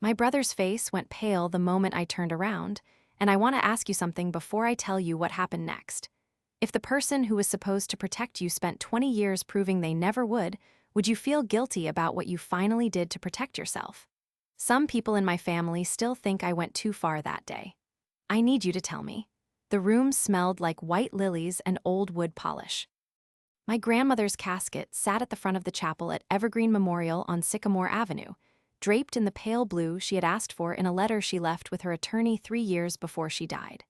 My brother's face went pale the moment I turned around, and I want to ask you something before I tell you what happened next. If the person who was supposed to protect you spent 20 years proving they never would you feel guilty about what you finally did to protect yourself? Some people in my family still think I went too far that day. I need you to tell me. The room smelled like white lilies and old wood polish. My grandmother's casket sat at the front of the chapel at Evergreen Memorial on Sycamore Avenue, draped in the pale blue she had asked for in a letter she left with her attorney 3 years before she died.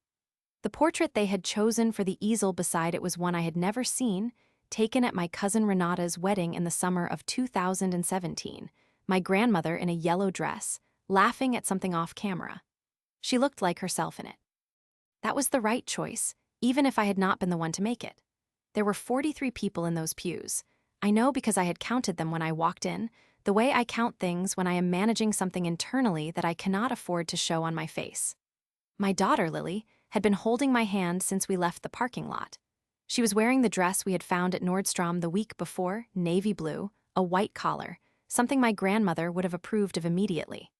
The portrait they had chosen for the easel beside it was one I had never seen, taken at my cousin Renata's wedding in the summer of 2017, my grandmother in a yellow dress, laughing at something off camera. She looked like herself in it. That was the right choice, even if I had not been the one to make it. There were 43 people in those pews. I know because I had counted them when I walked in, the way I count things when I am managing something internally that I cannot afford to show on my face. My daughter, Lily, had been holding my hand since we left the parking lot. She was wearing the dress we had found at Nordstrom the week before, navy blue, a white collar, something my grandmother would have approved of immediately.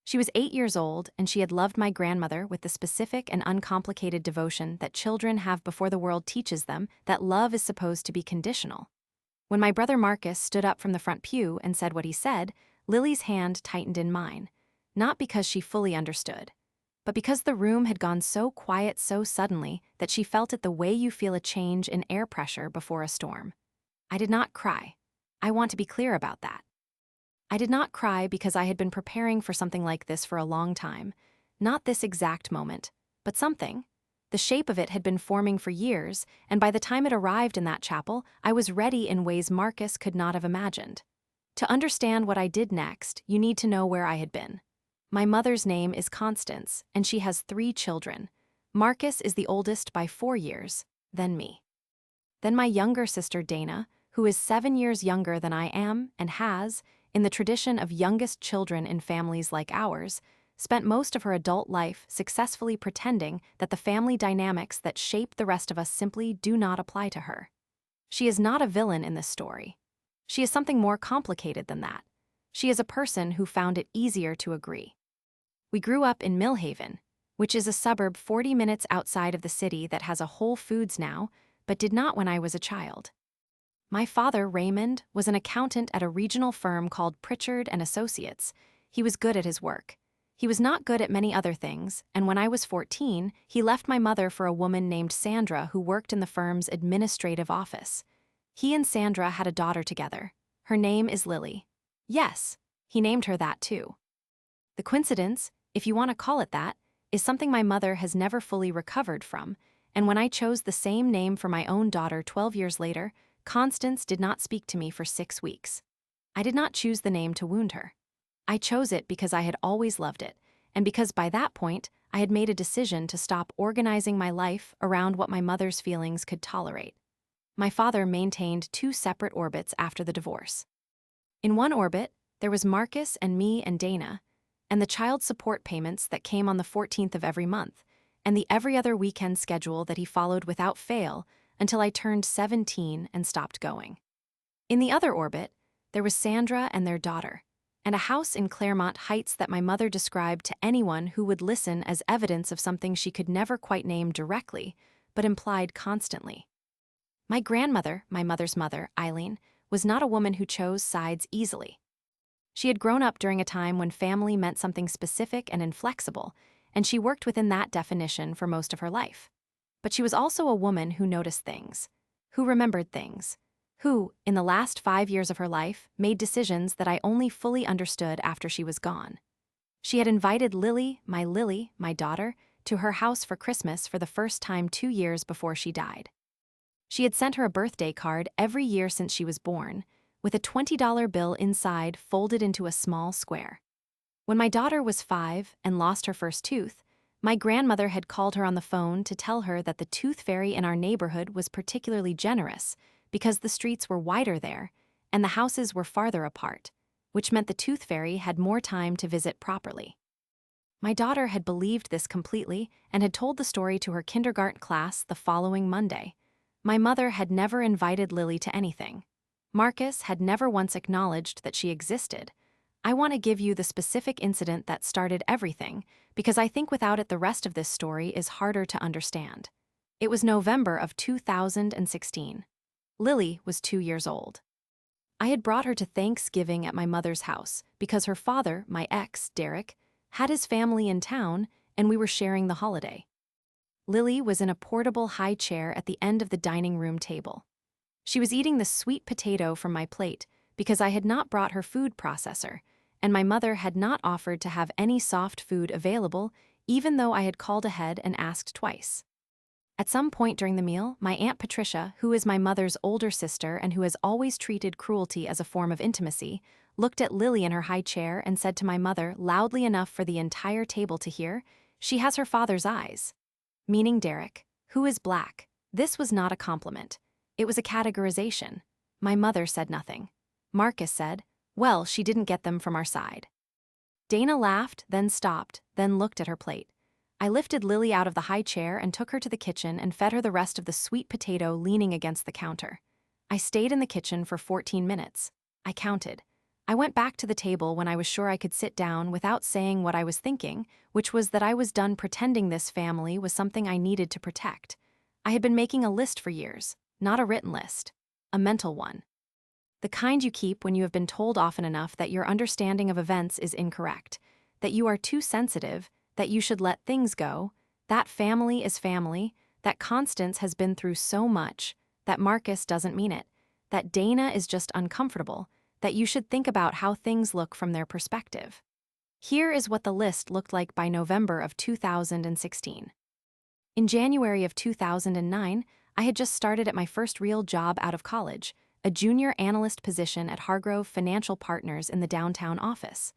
She was 8 years old, and she had loved my grandmother with the specific and uncomplicated devotion that children have before the world teaches them that love is supposed to be conditional. When my brother Marcus stood up from the front pew and said what he said, Lily's hand tightened in mine, not because she fully understood, but because the room had gone so quiet so suddenly that she felt it the way you feel a change in air pressure before a storm. I did not cry. I want to be clear about that. I did not cry because I had been preparing for something like this for a long time. Not this exact moment, but something. The shape of it had been forming for years, and by the time it arrived in that chapel, I was ready in ways Marcus could not have imagined. To understand what I did next, you need to know where I had been. My mother's name is Constance, and she has 3 children. Marcus is the oldest by 4 years, then me. Then my younger sister Dana, who is 7 years younger than I am and has, in the tradition of youngest children in families like ours, spent most of her adult life successfully pretending that the family dynamics that shape the rest of us simply do not apply to her. She is not a villain in this story. She is something more complicated than that. She is a person who found it easier to agree. We grew up in Millhaven, which is a suburb 40 minutes outside of the city that has a Whole Foods now, but did not when I was a child. My father, Raymond, was an accountant at a regional firm called Pritchard and Associates. He was good at his work. He was not good at many other things, and when I was 14, he left my mother for a woman named Sandra who worked in the firm's administrative office. He and Sandra had a daughter together. Her name is Lily. Yes, he named her that too. The coincidence, if you want to call it that, is something my mother has never fully recovered from, and when I chose the same name for my own daughter 12 years later, Constance did not speak to me for 6 weeks. I did not choose the name to wound her. I chose it because I had always loved it, and because by that point, I had made a decision to stop organizing my life around what my mother's feelings could tolerate. My father maintained 2 separate orbits after the divorce. In one orbit, there was Marcus and me and Dana, and the child support payments that came on the 14th of every month, and the every other weekend schedule that he followed without fail until I turned 17 and stopped going. In the other orbit, there was Sandra and their daughter, and a house in Claremont Heights that my mother described to anyone who would listen as evidence of something she could never quite name directly, but implied constantly. My grandmother, my mother's mother, Eileen, was not a woman who chose sides easily. She had grown up during a time when family meant something specific and inflexible, and she worked within that definition for most of her life. But she was also a woman who noticed things, who remembered things, who, in the last 5 years of her life, made decisions that I only fully understood after she was gone. She had invited Lily, my daughter, to her house for Christmas for the first time 2 years before she died. She had sent her a birthday card every year since she was born, with a $20 bill inside folded into a small square. When my daughter was 5 and lost her first tooth, my grandmother had called her on the phone to tell her that the tooth fairy in our neighborhood was particularly generous because the streets were wider there and the houses were farther apart, which meant the tooth fairy had more time to visit properly. My daughter had believed this completely and had told the story to her kindergarten class the following Monday. My mother had never invited Lily to anything. Marcus had never once acknowledged that she existed. I want to give you the specific incident that started everything, because I think without it the rest of this story is harder to understand. It was November of 2016. Lily was 2 years old. I had brought her to Thanksgiving at my mother's house because her father, my ex, Derek, had his family in town and we were sharing the holiday. Lily was in a portable high chair at the end of the dining room table. She was eating the sweet potato from my plate because I had not brought her food processor, and my mother had not offered to have any soft food available, even though I had called ahead and asked twice. At some point during the meal, my Aunt Patricia, who is my mother's older sister and who has always treated cruelty as a form of intimacy, looked at Lily in her high chair and said to my mother loudly enough for the entire table to hear, "She has her father's eyes." Meaning Derek, who is black. This was not a compliment. It was a categorization. My mother said nothing. Marcus said, "Well, she didn't get them from our side." Dana laughed, then stopped, then looked at her plate. I lifted Lily out of the high chair and took her to the kitchen and fed her the rest of the sweet potato leaning against the counter. I stayed in the kitchen for 14 minutes. I counted. I went back to the table when I was sure I could sit down without saying what I was thinking, which was that I was done pretending this family was something I needed to protect. I had been making a list for years, not a written list, a mental one. The kind you keep when you have been told often enough that your understanding of events is incorrect, that you are too sensitive, that you should let things go, that family is family, that Constance has been through so much, that Marcus doesn't mean it, that Dana is just uncomfortable, that you should think about how things look from their perspective. Here is what the list looked like by November of 2016. In January of 2009, I had just started at my first real job out of college, a junior analyst position at Hargrove Financial Partners in the downtown office.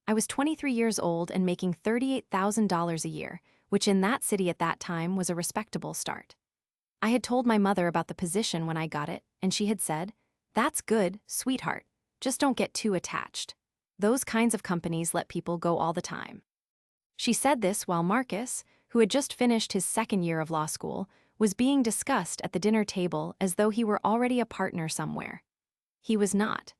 I was 23 years old and making $38,000 a year, which in that city at that time was a respectable start. I had told my mother about the position when I got it, and she had said, "That's good, sweetheart. Just don't get too attached. Those kinds of companies let people go all the time." She said this while Marcus, who had just finished his second year of law school, was being discussed at the dinner table as though he were already a partner somewhere. He was not.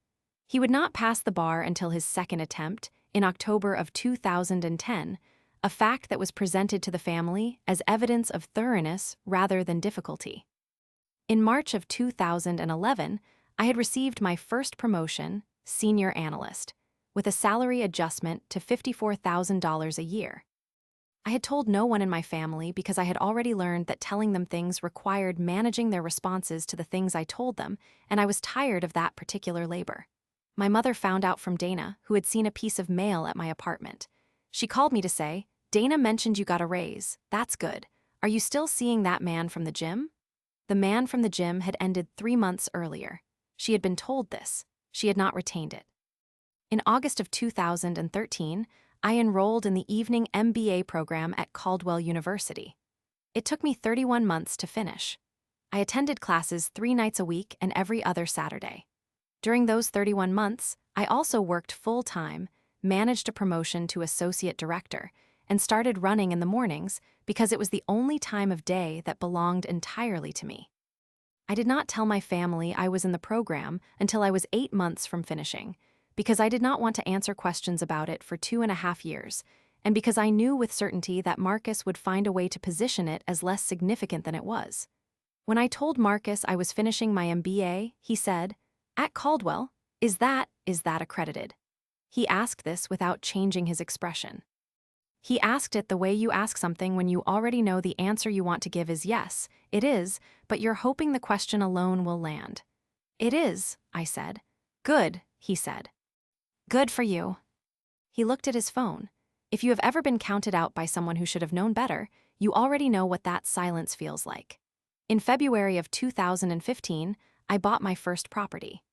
He would not pass the bar until his second attempt, in October of 2010, a fact that was presented to the family as evidence of thoroughness rather than difficulty. In March of 2011, I had received my first promotion, senior analyst, with a salary adjustment to $54,000 a year. I had told no one in my family because I had already learned that telling them things required managing their responses to the things I told them, and I was tired of that particular labor. My mother found out from Dana, who had seen a piece of mail at my apartment. She called me to say, "Dana mentioned you got a raise. That's good. Are you still seeing that man from the gym?" The man from the gym had ended 3 months earlier. She had been told this. She had not retained it. In August of 2013, I enrolled in the evening MBA program at Caldwell University. It took me 31 months to finish. I attended classes 3 nights a week and every other Saturday. During those 31 months, I also worked full-time, managed a promotion to associate director, and started running in the mornings because it was the only time of day that belonged entirely to me. I did not tell my family I was in the program until I was 8 months from finishing, because I did not want to answer questions about it for 2.5 years, and because I knew with certainty that Marcus would find a way to position it as less significant than it was. When I told Marcus I was finishing my MBA, he said, "At Caldwell, is that accredited?" He asked this without changing his expression. He asked it the way you ask something when you already know the answer you want to give is yes, it is, but you're hoping the question alone will land. "It is," I said. "Good," he said. "Good for you." He looked at his phone. If you have ever been counted out by someone who should have known better, you already know what that silence feels like. In February of 2015, I bought my first property.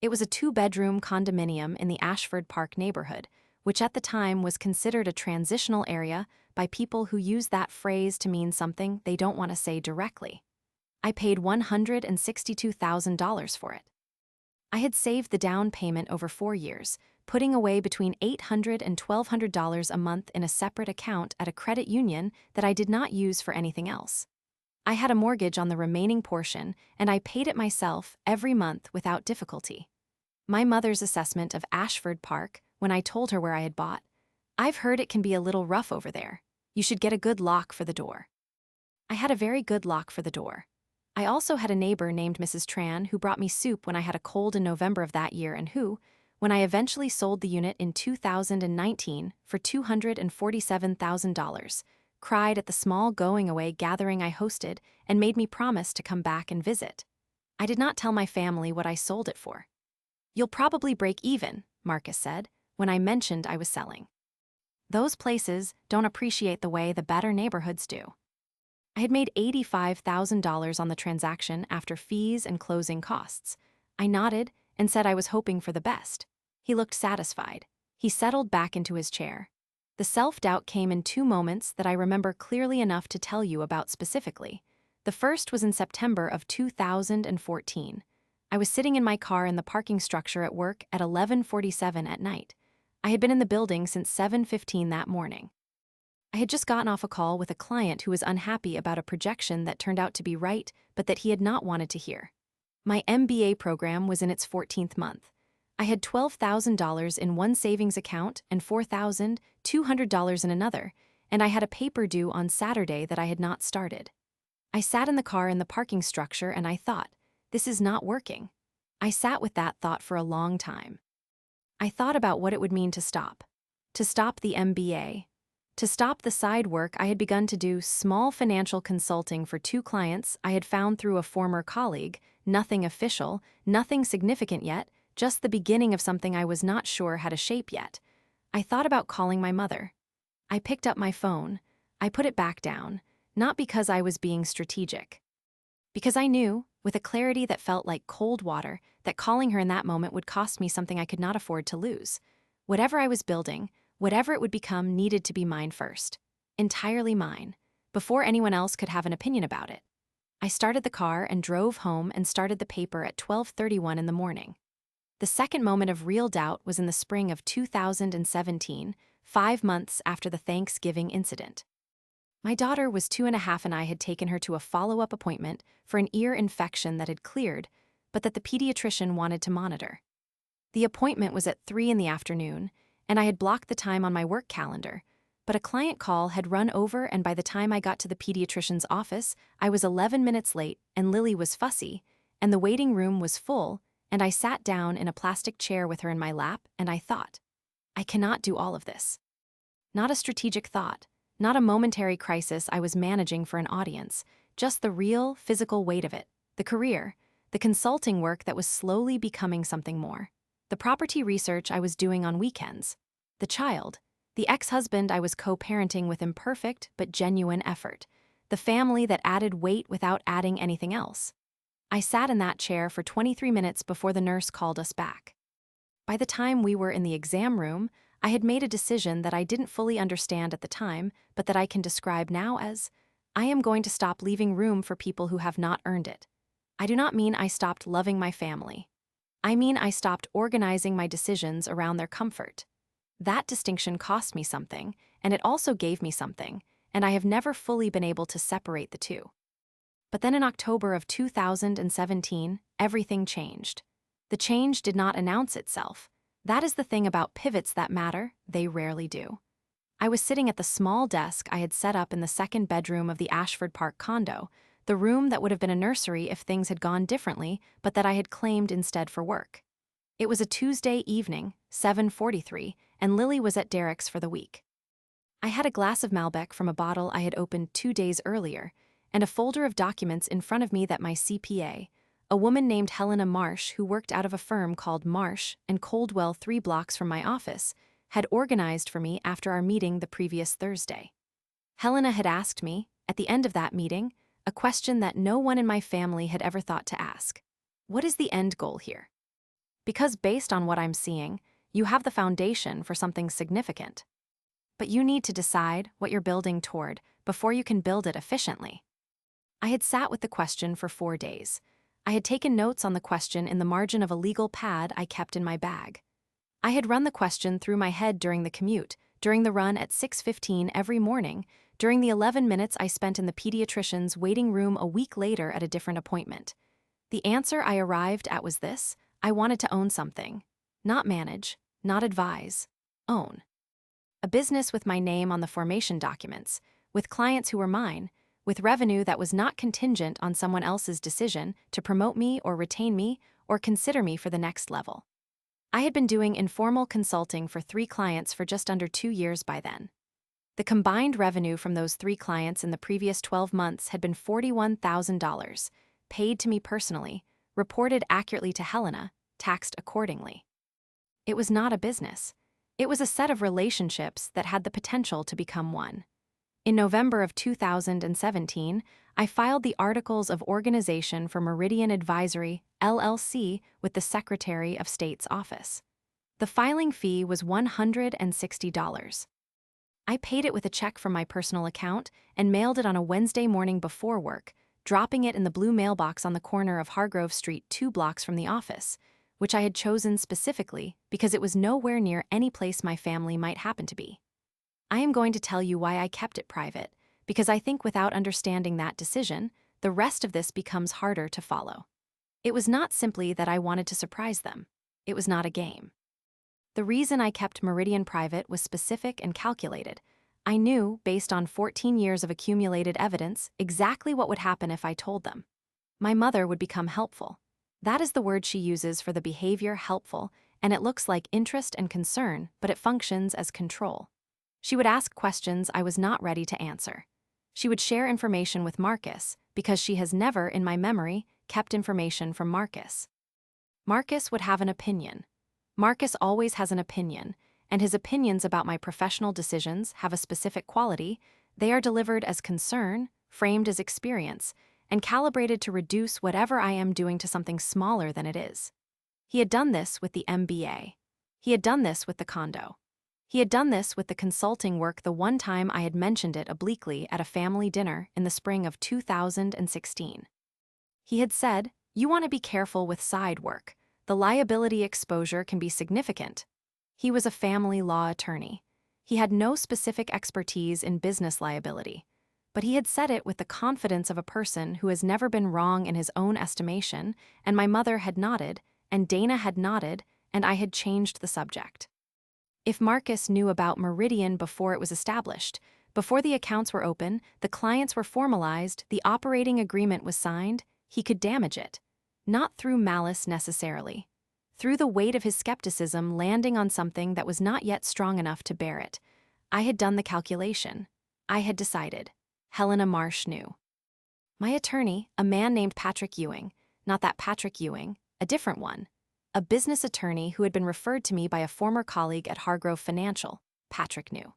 It was a 2-bedroom condominium in the Ashford Park neighborhood, which at the time was considered a transitional area by people who use that phrase to mean something they don't want to say directly. I paid $162,000 for it. I had saved the down payment over 4 years, putting away between $800 and $1,200 a month in a separate account at a credit union that I did not use for anything else. I had a mortgage on the remaining portion, and I paid it myself every month without difficulty. My mother's assessment of Ashford Park, when I told her where I had bought. "I've heard it can be a little rough over there. You should get a good lock for the door." I had a very good lock for the door. I also had a neighbor named Mrs. Tran who brought me soup when I had a cold in November of that year and who, when I eventually sold the unit in 2019 for $247,000, cried at the small going-away gathering I hosted and made me promise to come back and visit. I did not tell my family what I sold it for. "You'll probably break even," Marcus said, when I mentioned I was selling. "Those places don't appreciate the way the better neighborhoods do." I had made $85,000 on the transaction after fees and closing costs. I nodded and said I was hoping for the best. He looked satisfied. He settled back into his chair. The self-doubt came in 2 moments that I remember clearly enough to tell you about specifically. The first was in September of 2014. I was sitting in my car in the parking structure at work at 11:47 at night. I had been in the building since 7:15 that morning. I had just gotten off a call with a client who was unhappy about a projection that turned out to be right, but that he had not wanted to hear. My MBA program was in its 14th month. I had $12,000 in one savings account and $4,200 in another, and I had a paper due on Saturday that I had not started. I sat in the car in the parking structure and I thought, this is not working. I sat with that thought for a long time. I thought about what it would mean to stop. To stop the MBA. To stop the side work I had begun to do, small financial consulting for 2 clients I had found through a former colleague, nothing official, nothing significant yet, just the beginning of something I was not sure had a shape yet. I thought about calling my mother. I picked up my phone. I put it back down, not because I was being strategic. Because I knew, with a clarity that felt like cold water, that calling her in that moment would cost me something I could not afford to lose. Whatever I was building, whatever it would become, needed to be mine first. Entirely mine, before anyone else could have an opinion about it. I started the car and drove home and started the paper at 12:31 in the morning. The second moment of real doubt was in the spring of 2017, 5 months after the Thanksgiving incident. My daughter was 2.5 and I had taken her to a follow-up appointment for an ear infection that had cleared, but that the pediatrician wanted to monitor. The appointment was at 3 in the afternoon, and I had blocked the time on my work calendar, but a client call had run over, and by the time I got to the pediatrician's office, I was 11 minutes late and Lily was fussy, and the waiting room was full, and I sat down in a plastic chair with her in my lap, and I thought, I cannot do all of this. Not a strategic thought, not a momentary crisis I was managing for an audience, just the real, physical weight of it, the career, the consulting work that was slowly becoming something more. The property research I was doing on weekends, the child, the ex-husband I was co-parenting with imperfect but genuine effort, the family that added weight without adding anything else. I sat in that chair for 23 minutes before the nurse called us back. By the time we were in the exam room, I had made a decision that I didn't fully understand at the time, but that I can describe now as, I am going to stop leaving room for people who have not earned it. I do not mean I stopped loving my family. I mean I stopped organizing my decisions around their comfort. That distinction cost me something, and it also gave me something, and I have never fully been able to separate the two. But then in October of 2017, everything changed. The change did not announce itself. That is the thing about pivots that matter, they rarely do. I was sitting at the small desk I had set up in the second bedroom of the Ashford Park condo, the room that would have been a nursery if things had gone differently, but that I had claimed instead for work. It was a Tuesday evening, 7:43, and Lily was at Derek's for the week. I had a glass of Malbec from a bottle I had opened 2 days earlier, and a folder of documents in front of me that my CPA, a woman named Helena Marsh who worked out of a firm called Marsh and Coldwell 3 blocks from my office, had organized for me after our meeting the previous Thursday. Helena had asked me, at the end of that meeting, a question that no one in my family had ever thought to ask. What is the end goal here? Because based on what I'm seeing, you have the foundation for something significant. But you need to decide what you're building toward before you can build it efficiently. I had sat with the question for 4 days. I had taken notes on the question in the margin of a legal pad I kept in my bag. I had run the question through my head during the commute, during the run at 6:15 every morning, during the 11 minutes I spent in the pediatrician's waiting room a week later at a different appointment. The answer I arrived at was this: I wanted to own something. Not manage, not advise, own. A business with my name on the formation documents, with clients who were mine, with revenue that was not contingent on someone else's decision to promote me or retain me or consider me for the next level. I had been doing informal consulting for 3 clients for just under 2 years by then. The combined revenue from those 3 clients in the previous 12 months had been $41,000, paid to me personally, reported accurately to Helena, taxed accordingly. It was not a business. It was a set of relationships that had the potential to become one. In November of 2017, I filed the Articles of Organization for Meridian Advisory, LLC, with the Secretary of State's office. The filing fee was $160. I paid it with a check from my personal account and mailed it on a Wednesday morning before work, dropping it in the blue mailbox on the corner of Hargrove Street 2 blocks from the office, which I had chosen specifically because it was nowhere near any place my family might happen to be. I am going to tell you why I kept it private, because I think without understanding that decision, the rest of this becomes harder to follow. It was not simply that I wanted to surprise them. It was not a game. The reason I kept Meridian private was specific and calculated. I knew, based on 14 years of accumulated evidence, exactly what would happen if I told them. My mother would become helpful. That is the word she uses for the behavior helpful, and it looks like interest and concern, but it functions as control. She would ask questions I was not ready to answer. She would share information with Marcus, because she has never, in my memory, kept information from Marcus. Marcus would have an opinion. Marcus always has an opinion, and his opinions about my professional decisions have a specific quality. They are delivered as concern, framed as experience, and calibrated to reduce whatever I am doing to something smaller than it is. He had done this with the MBA. He had done this with the condo. He had done this with the consulting work the one time I had mentioned it obliquely at a family dinner in the spring of 2016. He had said, "You want to be careful with side work. The liability exposure can be significant." He was a family law attorney. He had no specific expertise in business liability, but he had said it with the confidence of a person who has never been wrong in his own estimation, and my mother had nodded, and Dana had nodded, and I had changed the subject. If Marcus knew about Meridian before it was established, before the accounts were open, the clients were formalized, the operating agreement was signed, he could damage it. Not through malice necessarily. Through the weight of his skepticism landing on something that was not yet strong enough to bear it. I had done the calculation. I had decided. Helena Marsh knew. My attorney, a man named Patrick Ewing, not that Patrick Ewing, a different one, a business attorney who had been referred to me by a former colleague at Hargrove Financial, Patrick knew.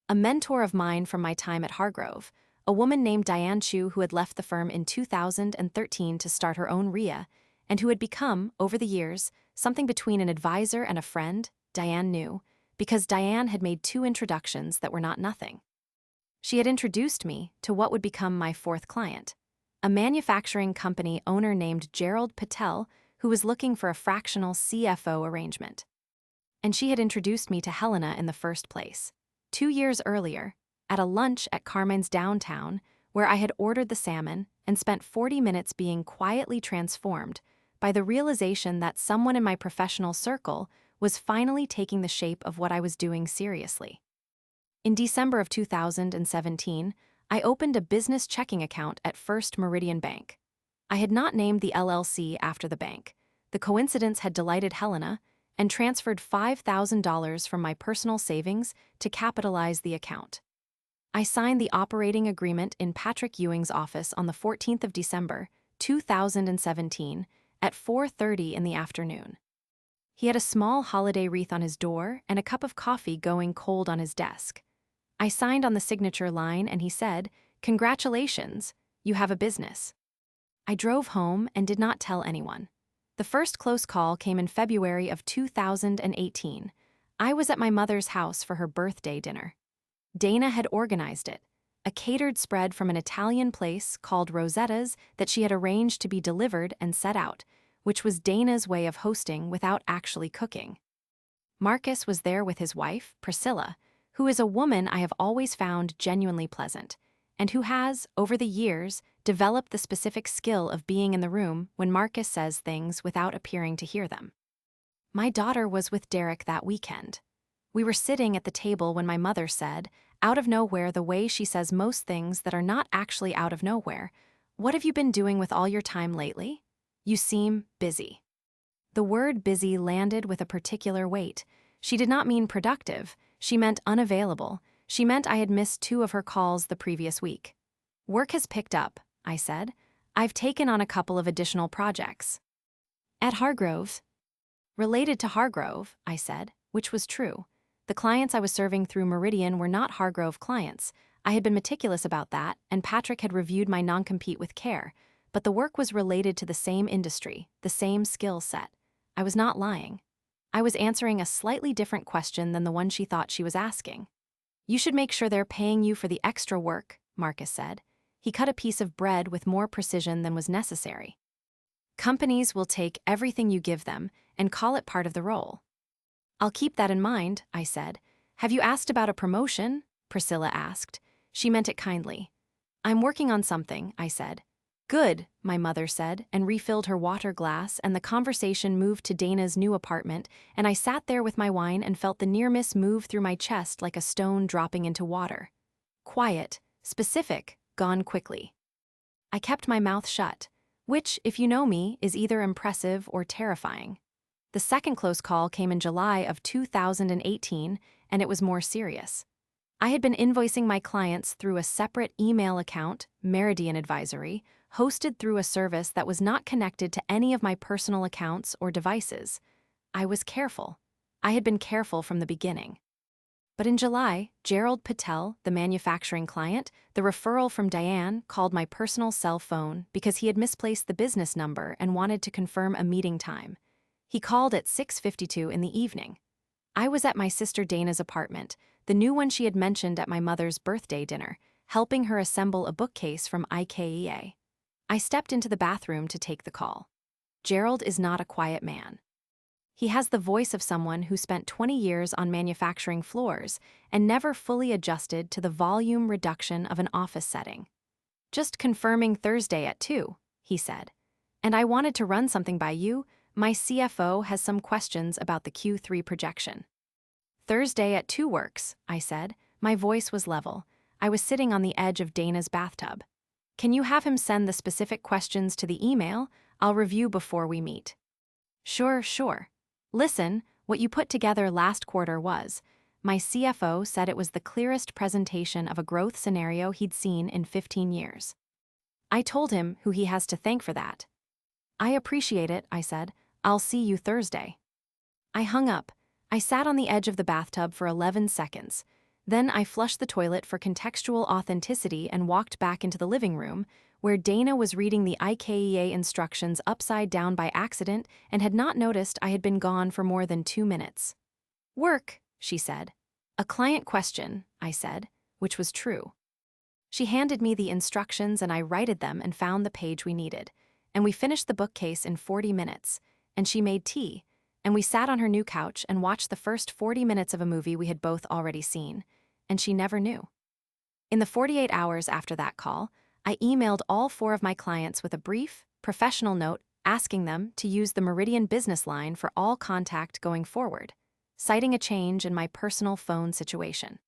A mentor of mine from my time at Hargrove, a woman named Diane Chu who had left the firm in 2013 to start her own RIA, and who had become, over the years, something between an advisor and a friend, Diane knew, because Diane had made 2 introductions that were not nothing. She had introduced me to what would become my 4th client, a manufacturing company owner named Gerald Patel, who was looking for a fractional CFO arrangement. And she had introduced me to Helena in the first place, 2 years earlier, at a lunch at Carmine's downtown, where I had ordered the salmon and spent 40 minutes being quietly transformed by the realization that someone in my professional circle was finally taking the shape of what I was doing seriously. In December of 2017, I opened a business checking account at First Meridian Bank. I had not named the LLC after the bank. The coincidence had delighted Helena, and transferred $5,000 from my personal savings to capitalize the account. I signed the operating agreement in Patrick Ewing's office on the 14th of December, 2017, at 4:30 in the afternoon. He had a small holiday wreath on his door and a cup of coffee going cold on his desk. I signed on the signature line and he said, "Congratulations, you have a business." I drove home and did not tell anyone. The first close call came in February of 2018. I was at my mother's house for her birthday dinner. Dana had organized it, a catered spread from an Italian place called Rosetta's that she had arranged to be delivered and set out, which was Dana's way of hosting without actually cooking. Marcus was there with his wife, Priscilla, who is a woman I have always found genuinely pleasant, and who has, over the years, developed the specific skill of being in the room when Marcus says things without appearing to hear them. My daughter was with Derek that weekend. We were sitting at the table when my mother said, out of nowhere the way she says most things that are not actually out of nowhere, "What have you been doing with all your time lately? You seem busy." The word busy landed with a particular weight. She did not mean productive, she meant unavailable. She meant I had missed 2 of her calls the previous week. "Work has picked up," I said. "I've taken on a couple of additional projects." "At Hargrove?" "Related to Hargrove," I said, which was true. The clients I was serving through Meridian were not Hargrove clients. I had been meticulous about that, and Patrick had reviewed my non-compete with care, but the work was related to the same industry, the same skill set. I was not lying. I was answering a slightly different question than the one she thought she was asking. "You should make sure they're paying you for the extra work," Marcus said. He cut a piece of bread with more precision than was necessary. "Companies will take everything you give them and call it part of the role." "I'll keep that in mind," I said. "Have you asked about a promotion?" Priscilla asked. She meant it kindly. "I'm working on something," I said. "Good," my mother said, and refilled her water glass, and the conversation moved to Dana's new apartment, and I sat there with my wine and felt the near-miss move through my chest like a stone dropping into water. Quiet, specific, gone quickly. I kept my mouth shut, which, if you know me, is either impressive or terrifying. The second close call came in July of 2018, and it was more serious. I had been invoicing my clients through a separate email account, Meridian Advisory, hosted through a service that was not connected to any of my personal accounts or devices. I was careful. I had been careful from the beginning. But in July, Gerald Patel, the manufacturing client, the referral from Diane, called my personal cell phone because he had misplaced the business number and wanted to confirm a meeting time. He called at 6:52 in the evening. I was at my sister Dana's apartment, the new one she had mentioned at my mother's birthday dinner, helping her assemble a bookcase from IKEA. I stepped into the bathroom to take the call. Gerald is not a quiet man. He has the voice of someone who spent 20 years on manufacturing floors and never fully adjusted to the volume reduction of an office setting. "Just confirming Thursday at 2, he said. "And I wanted to run something by you. My CFO has some questions about the Q3 projection." "Thursday at 2 works," I said. My voice was level. I was sitting on the edge of Dana's bathtub. "Can you have him send the specific questions to the email? I'll review before we meet." Sure. "Listen, what you put together last quarter was," my CFO said it was the clearest presentation of a growth scenario he'd seen in 15 years. I told him who he has to thank for that. "I appreciate it," I said. "I'll see you Thursday." I hung up. I sat on the edge of the bathtub for 11 seconds. Then I flushed the toilet for contextual authenticity and walked back into the living room, where Dana was reading the IKEA instructions upside down by accident and had not noticed I had been gone for more than 2 minutes. "Work," she said. "A client question," I said, which was true. She handed me the instructions and I righted them and found the page we needed. And we finished the bookcase in 40 minutes. And she made tea. And we sat on her new couch and watched the first 40 minutes of a movie we had both already seen. And she never knew. In the 48 hours after that call, I emailed all 4 of my clients with a brief, professional note asking them to use the Meridian business line for all contact going forward, citing a change in my personal phone situation.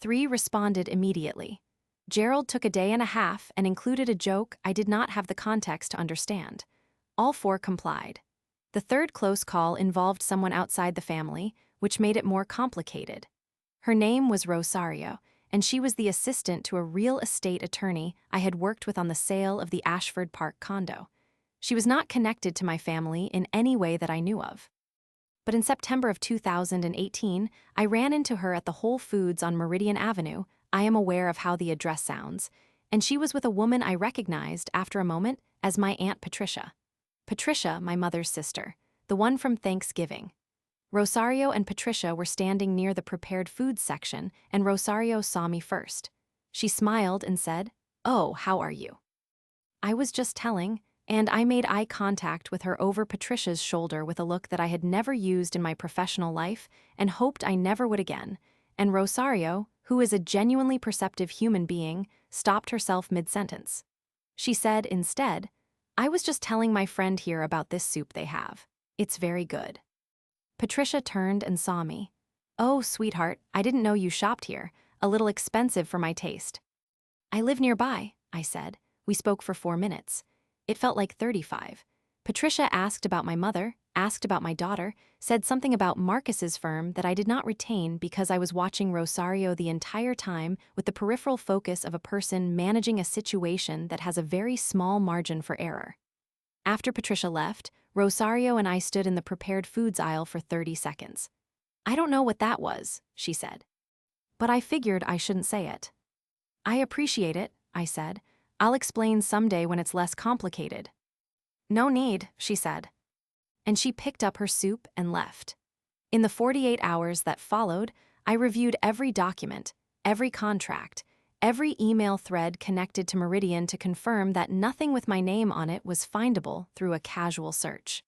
3 responded immediately. Gerald took a day and a half and included a joke I did not have the context to understand. All 4 complied. The third close call involved someone outside the family, which made it more complicated. Her name was Rosario, and she was the assistant to a real estate attorney I had worked with on the sale of the Ashford Park condo. She was not connected to my family in any way that I knew of. But in September of 2018, I ran into her at the Whole Foods on Meridian Avenue. I am aware of how the address sounds, and she was with a woman I recognized after a moment as my Aunt Patricia. Patricia, my mother's sister, the one from Thanksgiving. Rosario and Patricia were standing near the prepared foods section, and Rosario saw me first. She smiled and said, "Oh, how are you?" I was just telling, and I made eye contact with her over Patricia's shoulder with a look that I had never used in my professional life and hoped I never would again, and Rosario, who is a genuinely perceptive human being, stopped herself mid-sentence. She said instead, "I was just telling my friend here about this soup they have. It's very good." Patricia turned and saw me. "Oh, sweetheart, I didn't know you shopped here. A little expensive for my taste." "I live nearby," I said. We spoke for 4 minutes. It felt like 35. Patricia asked about my mother, asked about my daughter, said something about Marcus's firm that I did not retain because I was watching Rosario the entire time with the peripheral focus of a person managing a situation that has a very small margin for error. After Patricia left, Rosario and I stood in the prepared foods aisle for 30 seconds. "I don't know what that was," she said. But I figured I shouldn't say it. "I appreciate it," I said. "I'll explain someday when it's less complicated." "No need," she said. And she picked up her soup and left. In the 48 hours that followed, I reviewed every document, every contract, every email thread connected to Meridian to confirm that nothing with my name on it was findable through a casual search.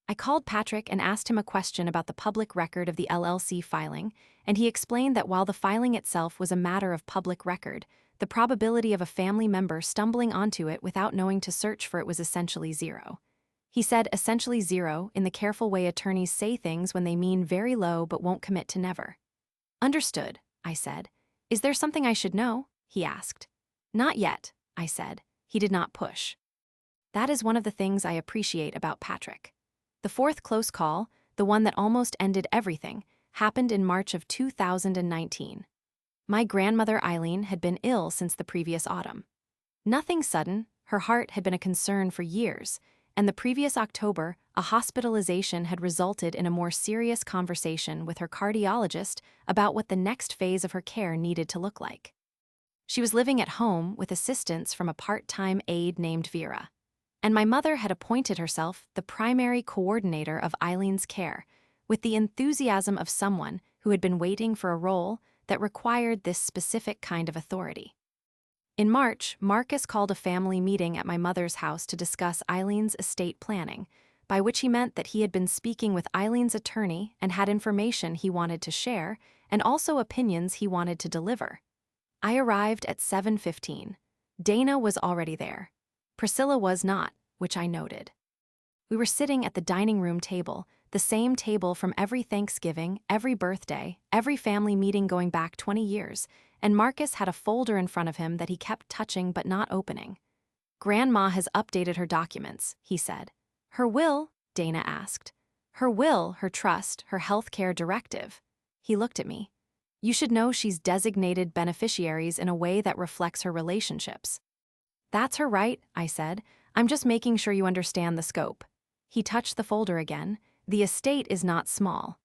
I called Patrick and asked him a question about the public record of the LLC filing, and he explained that while the filing itself was a matter of public record, the probability of a family member stumbling onto it without knowing to search for it was essentially zero. He said essentially zero in the careful way attorneys say things when they mean very low but won't commit to never. "Understood," I said. "Is there something I should know?" he asked. "Not yet," I said. He did not push. That is one of the things I appreciate about Patrick. The fourth close call, the one that almost ended everything, happened in March of 2019. My grandmother Eileen had been ill since the previous autumn. Nothing sudden, her heart had been a concern for years, and the previous October, a hospitalization had resulted in a more serious conversation with her cardiologist about what the next phase of her care needed to look like. She was living at home with assistance from a part-time aide named Vera, and my mother had appointed herself the primary coordinator of Eileen's care, with the enthusiasm of someone who had been waiting for a role that required this specific kind of authority. In March, Marcus called a family meeting at my mother's house to discuss Eileen's estate planning, by which he meant that he had been speaking with Eileen's attorney and had information he wanted to share, and also opinions he wanted to deliver. I arrived at 7:15. Dana was already there. Priscilla was not, which I noted. We were sitting at the dining room table, the same table from every Thanksgiving, every birthday, every family meeting going back 20 years, and Marcus had a folder in front of him that he kept touching but not opening. "Grandma has updated her documents," he said. "Her will?" Dana asked. "Her will, her trust, her healthcare directive." He looked at me. "You should know she's designated beneficiaries in a way that reflects her relationships." "That's her right," I said. "I'm just making sure you understand the scope." He touched the folder again. "The estate is not small."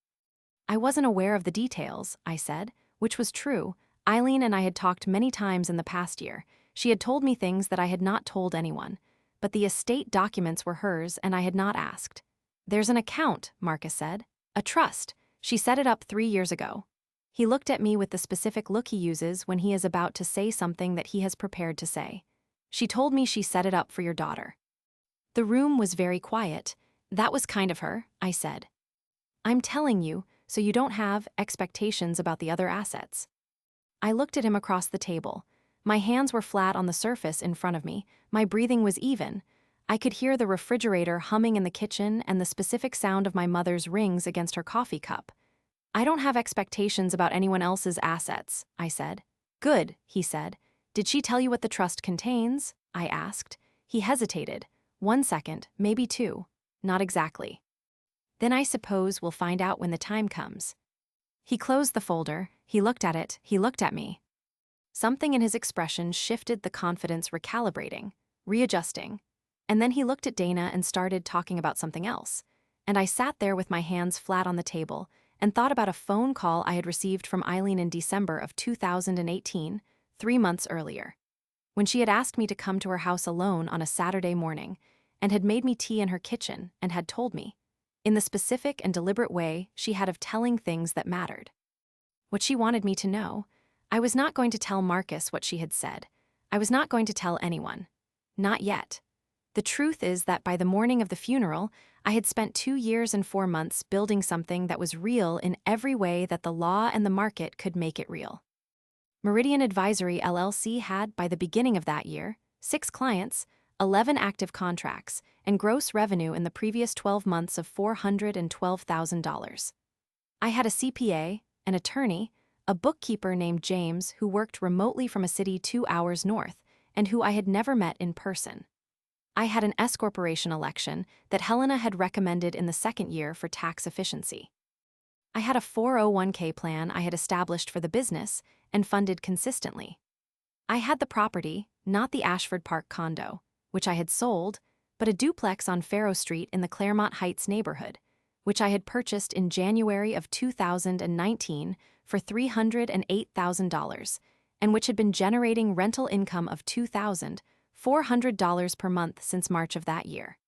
"I wasn't aware of the details," I said, which was true. Eileen and I had talked many times in the past year. She had told me things that I had not told anyone. But the estate documents were hers and I had not asked. "There's an account," Marcus said. "A trust. She set it up 3 years ago." He looked at me with the specific look he uses when he is about to say something that he has prepared to say. "She told me she set it up for your daughter." The room was very quiet. "That was kind of her," I said. "I'm telling you, so you don't have expectations about the other assets." I looked at him across the table. My hands were flat on the surface in front of me. My breathing was even. I could hear the refrigerator humming in the kitchen and the specific sound of my mother's rings against her coffee cup. "I don't have expectations about anyone else's assets," I said. "Good," he said. "Did she tell you what the trust contains?" I asked. He hesitated. 1 second, maybe 2. "Not exactly." "Then I suppose we'll find out when the time comes." He closed the folder, he looked at it, he looked at me. Something in his expression shifted the confidence recalibrating, readjusting. And then he looked at Dana and started talking about something else. And I sat there with my hands flat on the table and thought about a phone call I had received from Eileen in December of 2018, 3 months earlier, when she had asked me to come to her house alone on a Saturday morning and had made me tea in her kitchen and had told me, in the specific and deliberate way she had of telling things that mattered. What she wanted me to know. I was not going to tell Marcus what she had said. I was not going to tell anyone. Not yet. The truth is that by the morning of the funeral, I had spent 2 years and 4 months building something that was real in every way that the law and the market could make it real. Meridian Advisory LLC had, by the beginning of that year, 6 clients, 11 active contracts, and gross revenue in the previous 12 months of $412,000. I had a CPA, an attorney, a bookkeeper named James who worked remotely from a city 2 hours north, and who I had never met in person. I had an S corporation election that Helena had recommended in the second year for tax efficiency. I had a 401k plan I had established for the business and funded consistently. I had the property, not the Ashford Park condo, which I had sold, but a duplex on Faro Street in the Claremont Heights neighborhood, which I had purchased in January of 2019 for $308,000, and which had been generating rental income of $2,400 per month since March of that year.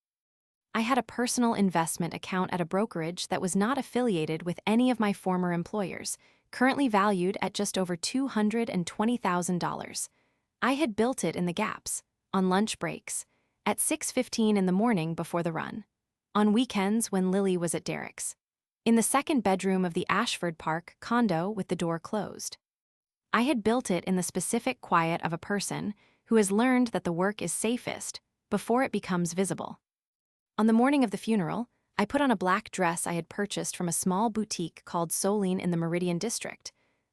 I had a personal investment account at a brokerage that was not affiliated with any of my former employers, currently valued at just over $220,000. I had built it in the gaps, on lunch breaks, at 6:15 in the morning before the run, on weekends when Lily was at Derek's, in the second bedroom of the Ashford Park condo with the door closed. I had built it in the specific quiet of a person who has learned that the work is safest before it becomes visible. On the morning of the funeral, I put on a black dress I had purchased from a small boutique called Soline in the Meridian District,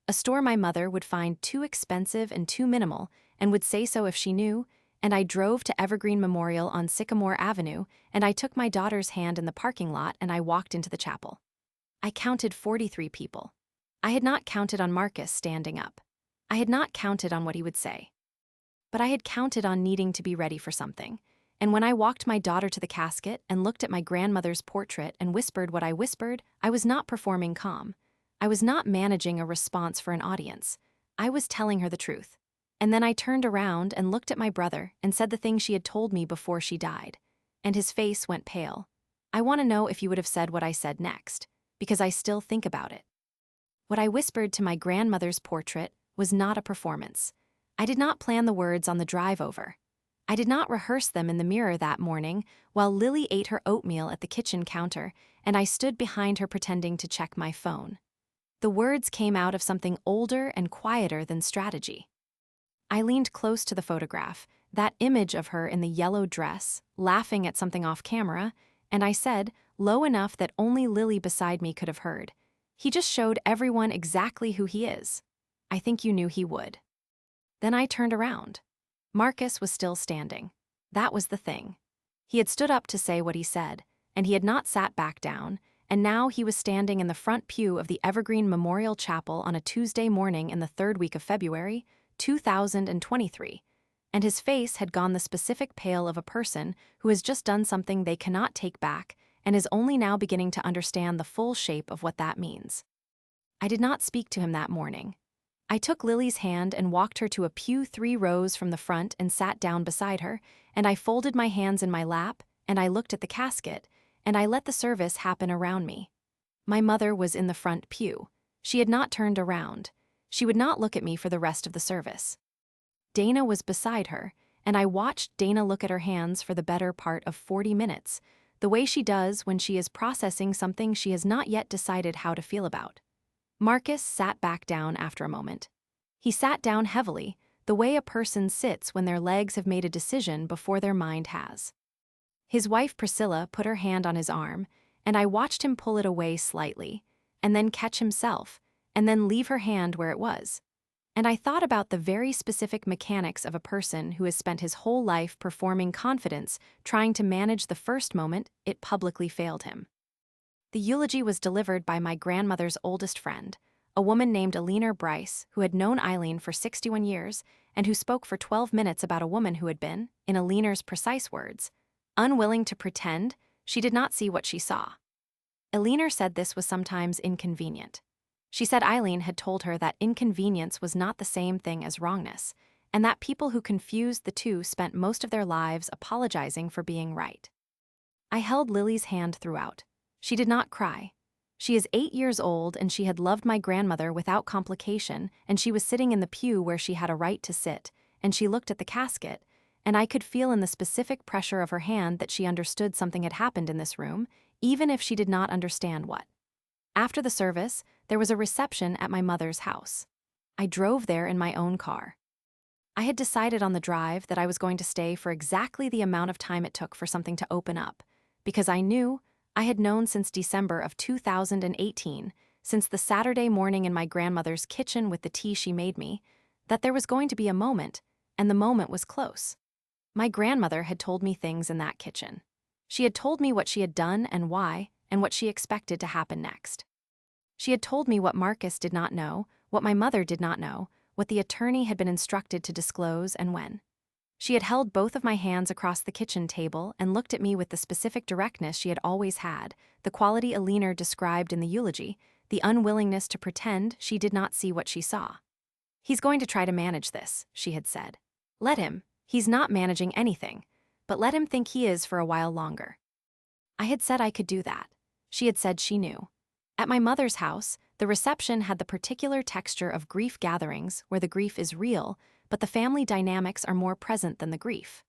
a store my mother would find too expensive and too minimal and would say so if she knew, and I drove to Evergreen Memorial on Sycamore Avenue, and I took my daughter's hand in the parking lot and I walked into the chapel. I counted 43 people. I had not counted on Marcus standing up. I had not counted on what he would say. But I had counted on needing to be ready for something. And when I walked my daughter to the casket and looked at my grandmother's portrait and whispered what I whispered, I was not performing calm. I was not managing a response for an audience. I was telling her the truth. And then I turned around and looked at my brother and said the thing she had told me before she died. And his face went pale. I want to know if you would have said what I said next, because I still think about it. What I whispered to my grandmother's portrait was not a performance. I did not plan the words on the drive over. I did not rehearse them in the mirror that morning while Lily ate her oatmeal at the kitchen counter and I stood behind her pretending to check my phone. The words came out of something older and quieter than strategy. I leaned close to the photograph, that image of her in the yellow dress, laughing at something off camera, and I said, low enough that only Lily beside me could have heard, "He just showed everyone exactly who he is. I think you knew he would." Then I turned around. Marcus was still standing. That was the thing. He had stood up to say what he said, and he had not sat back down, and now he was standing in the front pew of the Evergreen Memorial Chapel on a Tuesday morning in the third week of February, 2023, and his face had gone the specific pale of a person who has just done something they cannot take back and is only now beginning to understand the full shape of what that means. I did not speak to him that morning. I took Lily's hand and walked her to a pew 3 rows from the front and sat down beside her, and I folded my hands in my lap, and I looked at the casket, and I let the service happen around me. My mother was in the front pew. She had not turned around. She would not look at me for the rest of the service. Dana was beside her, and I watched Dana look at her hands for the better part of 40 minutes, the way she does when she is processing something she has not yet decided how to feel about. Marcus sat back down after a moment. He sat down heavily, the way a person sits when their legs have made a decision before their mind has. His wife Priscilla put her hand on his arm, and I watched him pull it away slightly, and then catch himself, and then leave her hand where it was. And I thought about the very specific mechanics of a person who has spent his whole life performing confidence, trying to manage the first moment it publicly failed him. The eulogy was delivered by my grandmother's oldest friend, a woman named Eleanor Bryce, who had known Eileen for 61 years and who spoke for 12 minutes about a woman who had been, in Eleanor's precise words, unwilling to pretend she did not see what she saw. Eleanor said this was sometimes inconvenient. She said Eileen had told her that inconvenience was not the same thing as wrongness, and that people who confused the two spent most of their lives apologizing for being right. I held Lily's hand throughout. She did not cry. She is 8 years old and she had loved my grandmother without complication, and she was sitting in the pew where she had a right to sit, and she looked at the casket, and I could feel in the specific pressure of her hand that she understood something had happened in this room, even if she did not understand what. After the service, there was a reception at my mother's house. I drove there in my own car. I had decided on the drive that I was going to stay for exactly the amount of time it took for something to open up, because I had known since December of 2018, since the Saturday morning in my grandmother's kitchen with the tea she made me, that there was going to be a moment, and the moment was close. My grandmother had told me things in that kitchen. She had told me what she had done and why, and what she expected to happen next. She had told me what Marcus did not know, what my mother did not know, what the attorney had been instructed to disclose and when. She had held both of my hands across the kitchen table and looked at me with the specific directness she had always had, the quality Alina described in the eulogy, the unwillingness to pretend she did not see what she saw. "He's going to try to manage this," she had said. "Let him. He's not managing anything, but let him think he is for a while longer." I had said I could do that. She had said she knew. At my mother's house, the reception had the particular texture of grief gatherings where the grief is real, but the family dynamics are more present than the grief.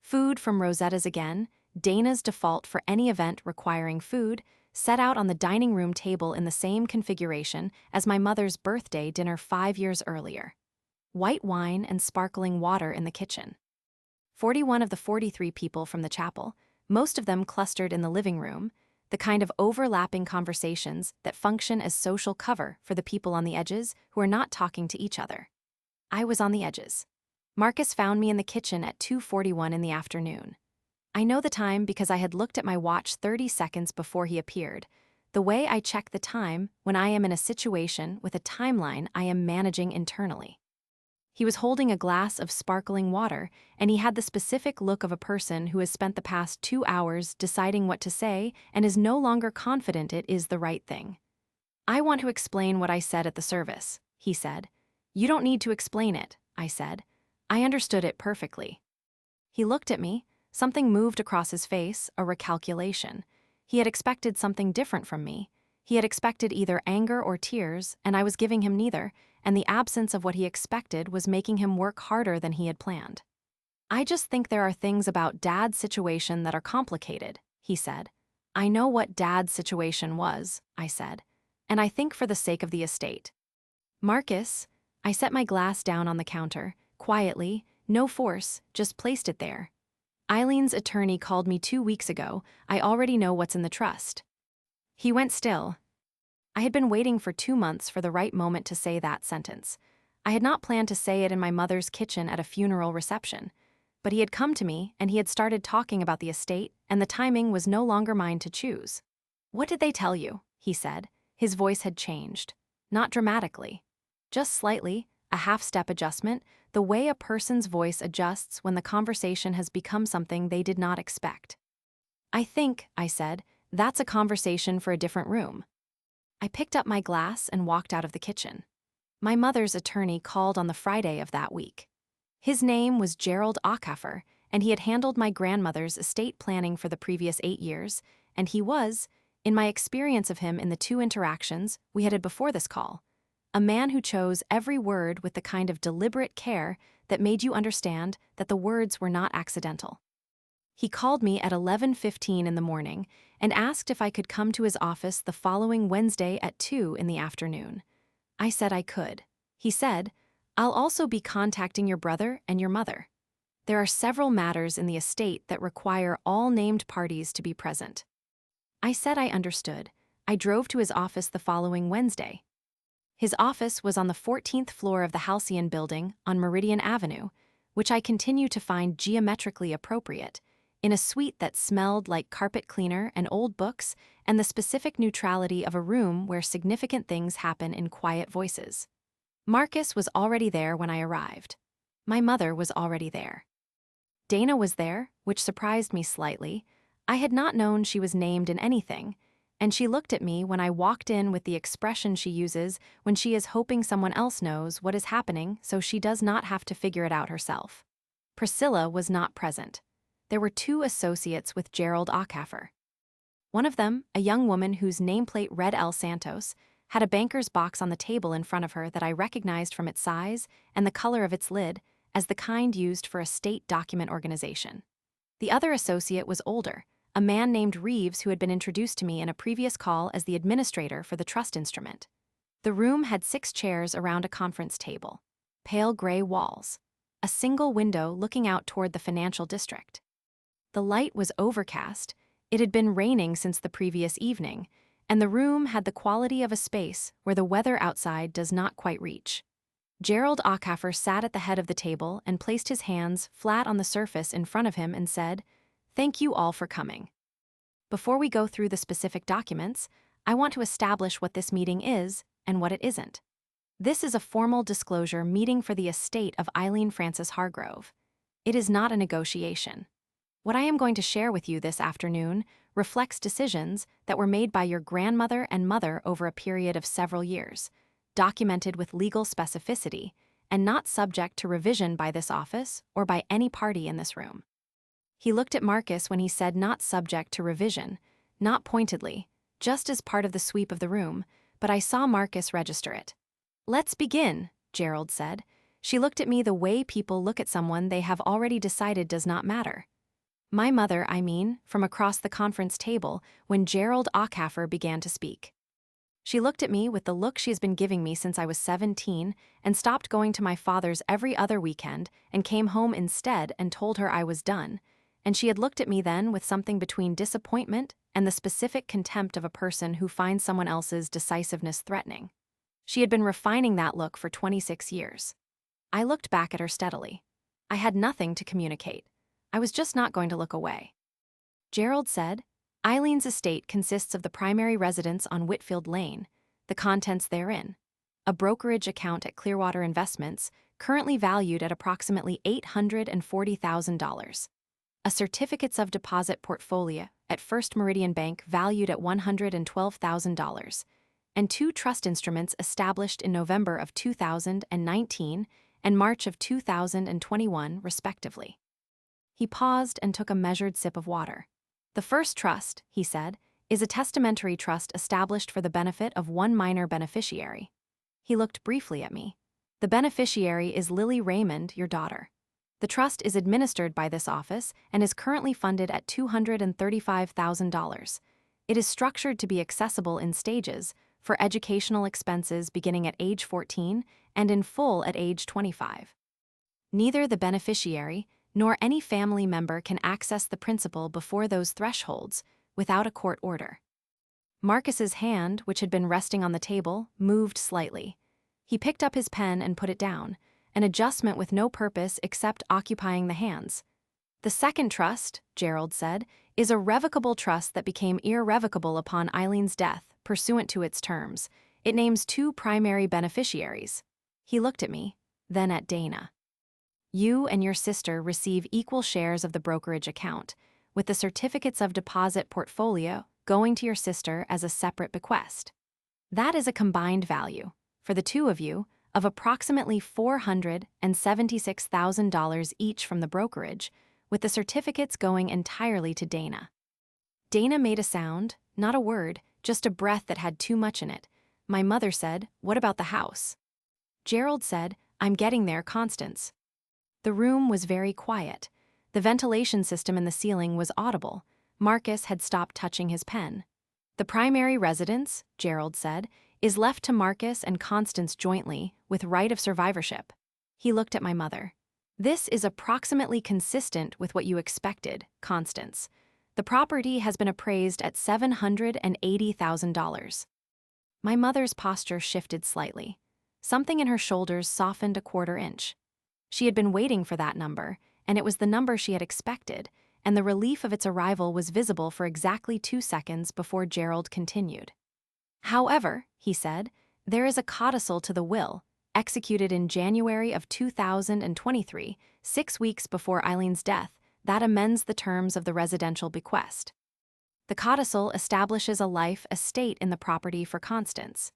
Food from Rosetta's again, Dana's default for any event requiring food, set out on the dining room table in the same configuration as my mother's birthday dinner 5 years earlier. White wine and sparkling water in the kitchen. 41 of the 43 people from the chapel, most of them clustered in the living room, the kind of overlapping conversations that function as social cover for the people on the edges who are not talking to each other. I was on the edges. Marcus found me in the kitchen at 2:41 in the afternoon. I know the time because I had looked at my watch 30 seconds before he appeared, the way I check the time when I am in a situation with a timeline I am managing internally. He was holding a glass of sparkling water, and he had the specific look of a person who has spent the past 2 hours deciding what to say and is no longer confident it is the right thing. "I want to explain what I said at the service," he said. "You don't need to explain it," I said. "I understood it perfectly." He looked at me. Something moved across his face, a recalculation. He had expected something different from me. He had expected either anger or tears, and I was giving him neither, and the absence of what he expected was making him work harder than he had planned. "I just think there are things about Dad's situation that are complicated," he said. "I know what Dad's situation was," I said, "and I think for the sake of the estate." "Marcus," I set my glass down on the counter, quietly, no force, just placed it there. "Eileen's attorney called me 2 weeks ago. I already know what's in the trust." He went still. I had been waiting for 2 months for the right moment to say that sentence. I had not planned to say it in my mother's kitchen at a funeral reception. But he had come to me, and he had started talking about the estate, and the timing was no longer mine to choose. "What did they tell you?" he said. His voice had changed. Not dramatically. Just slightly, a half-step adjustment, the way a person's voice adjusts when the conversation has become something they did not expect. "I think," I said, "that's a conversation for a different room." I picked up my glass and walked out of the kitchen. My mother's attorney called on the Friday of that week. His name was Gerald Ackafer, and he had handled my grandmother's estate planning for the previous 8 years, and he was, in my experience of him in the 2 interactions we had before this call, a man who chose every word with the kind of deliberate care that made you understand that the words were not accidental. He called me at 11:15 in the morning and asked if I could come to his office the following Wednesday at 2 in the afternoon. I said I could. He said, "I'll also be contacting your brother and your mother. There are several matters in the estate that require all named parties to be present." I said I understood. I drove to his office the following Wednesday. His office was on the 14th floor of the Halcyon building on Meridian Avenue, which I continue to find geometrically appropriate, in a suite that smelled like carpet cleaner and old books and the specific neutrality of a room where significant things happen in quiet voices. Marcus was already there when I arrived. My mother was already there. Dana was there, which surprised me slightly. I had not known she was named in anything, and she looked at me when I walked in with the expression she uses when she is hoping someone else knows what is happening so she does not have to figure it out herself. Priscilla was not present. There were 2 associates with Gerald Ackafer. One of them, a young woman whose nameplate read El Santos, had a banker's box on the table in front of her that I recognized from its size and the color of its lid as the kind used for a state document organization. The other associate was older, a man named Reeves who had been introduced to me in a previous call as the administrator for the trust instrument. The room had 6 chairs around a conference table, pale gray walls, a single window looking out toward the financial district. The light was overcast. It had been raining since the previous evening, and the room had the quality of a space where the weather outside does not quite reach. Gerald Ackhafer sat at the head of the table and placed his hands flat on the surface in front of him and said, "Thank you all for coming. Before we go through the specific documents, I want to establish what this meeting is and what it isn't. This is a formal disclosure meeting for the estate of Eileen Frances Hargrove. It is not a negotiation. What I am going to share with you this afternoon reflects decisions that were made by your grandmother and mother over a period of several years, documented with legal specificity, and not subject to revision by this office or by any party in this room." He looked at Marcus when he said not subject to revision, not pointedly, just as part of the sweep of the room, but I saw Marcus register it. "Let's begin," Gerald said. She looked at me the way people look at someone they have already decided does not matter. My mother, I mean, from across the conference table when Gerald Ackhafer began to speak. She looked at me with the look she has been giving me since I was 17 and stopped going to my father's every other weekend and came home instead and told her I was done, and she had looked at me then with something between disappointment and the specific contempt of a person who finds someone else's decisiveness threatening. She had been refining that look for 26 years. I looked back at her steadily. I had nothing to communicate. I was just not going to look away. Gerald said, "Eileen's estate consists of the primary residence on Whitfield Lane, the contents therein, a brokerage account at Clearwater Investments currently valued at approximately $840,000, a certificates of deposit portfolio at First Meridian Bank valued at $112,000, and 2 trust instruments established in November of 2019 and March of 2021, respectively." He paused and took a measured sip of water. "The first trust," he said, "is a testamentary trust established for the benefit of one minor beneficiary." He looked briefly at me. "The beneficiary is Lily Raymond, your daughter. The trust is administered by this office and is currently funded at $235,000. It is structured to be accessible in stages for educational expenses beginning at age 14 and in full at age 25. Neither the beneficiary nor any family member can access the principal before those thresholds without a court order." Marcus's hand, which had been resting on the table, moved slightly. He picked up his pen and put it down, an adjustment with no purpose except occupying the hands. "The second trust," Gerald said, "is a revocable trust that became irrevocable upon Eileen's death, pursuant to its terms. It names 2 primary beneficiaries." He looked at me, then at Dana. "You and your sister receive equal shares of the brokerage account, with the certificates of deposit portfolio going to your sister as a separate bequest. That is a combined value, for the 2 of you, of approximately $476,000 each from the brokerage, with the certificates going entirely to Dana." Dana made a sound, not a word, just a breath that had too much in it. My mother said, "What about the house?" Gerald said, "I'm getting there, Constance." The room was very quiet. The ventilation system in the ceiling was audible. Marcus had stopped touching his pen. "The primary residence," Gerald said, "is left to Marcus and Constance jointly, with right of survivorship." He looked at my mother. "This is approximately consistent with what you expected, Constance. The property has been appraised at $780,000. My mother's posture shifted slightly. Something in her shoulders softened a 1/4 inch. She had been waiting for that number, and it was the number she had expected, and the relief of its arrival was visible for exactly 2 seconds before Gerald continued. "However," he said, "there is a codicil to the will, executed in January of 2023, 6 weeks before Eileen's death, that amends the terms of the residential bequest. The codicil establishes a life estate in the property for Constance,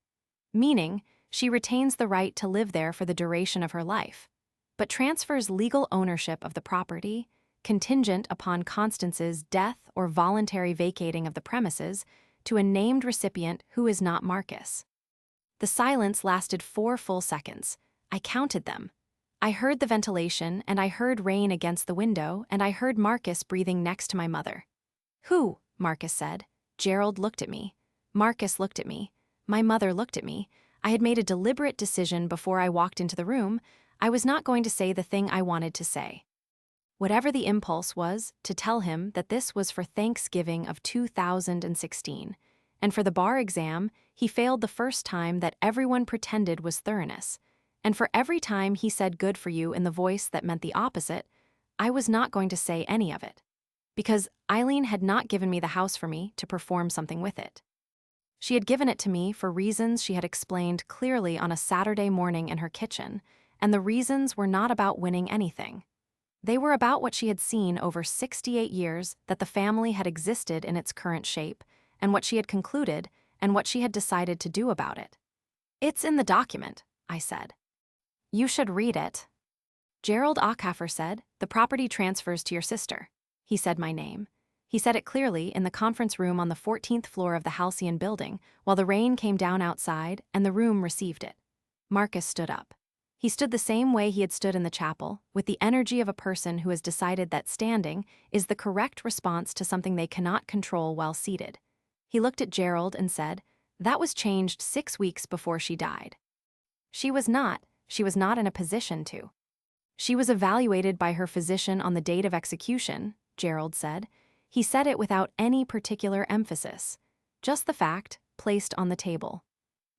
meaning she retains the right to live there for the duration of her life, but transfers legal ownership of the property, contingent upon Constance's death or voluntary vacating of the premises, to a named recipient who is not Marcus." The silence lasted 4 full seconds. I counted them. I heard the ventilation, and I heard rain against the window, and I heard Marcus breathing next to my mother. "Who?" Marcus said. Gerald looked at me. Marcus looked at me. My mother looked at me. I had made a deliberate decision before I walked into the room. I was not going to say the thing I wanted to say. Whatever the impulse was, to tell him that this was for Thanksgiving of 2016, And for the bar exam, he failed the first time that everyone pretended was thoroughness. And for every time he said good for you in the voice that meant the opposite, I was not going to say any of it. Because Eileen had not given me the house for me to perform something with it. She had given it to me for reasons she had explained clearly on a Saturday morning in her kitchen, and the reasons were not about winning anything. They were about what she had seen over 68 years that the family had existed in its current shape, and what she had concluded, and what she had decided to do about it. It's in the document, I said. You should read it. Gerald Ackhafer said, the property transfers to your sister. He said my name. He said it clearly in the conference room on the 14th floor of the Halcyon building, while the rain came down outside and the room received it. Marcus stood up. He stood the same way he had stood in the chapel, with the energy of a person who has decided that standing is the correct response to something they cannot control while seated. He looked at Gerald and said, that was changed 6 weeks before she died. She was not in a position to. She was evaluated by her physician on the date of execution, Gerald said. He said it without any particular emphasis. Just the fact, placed on the table.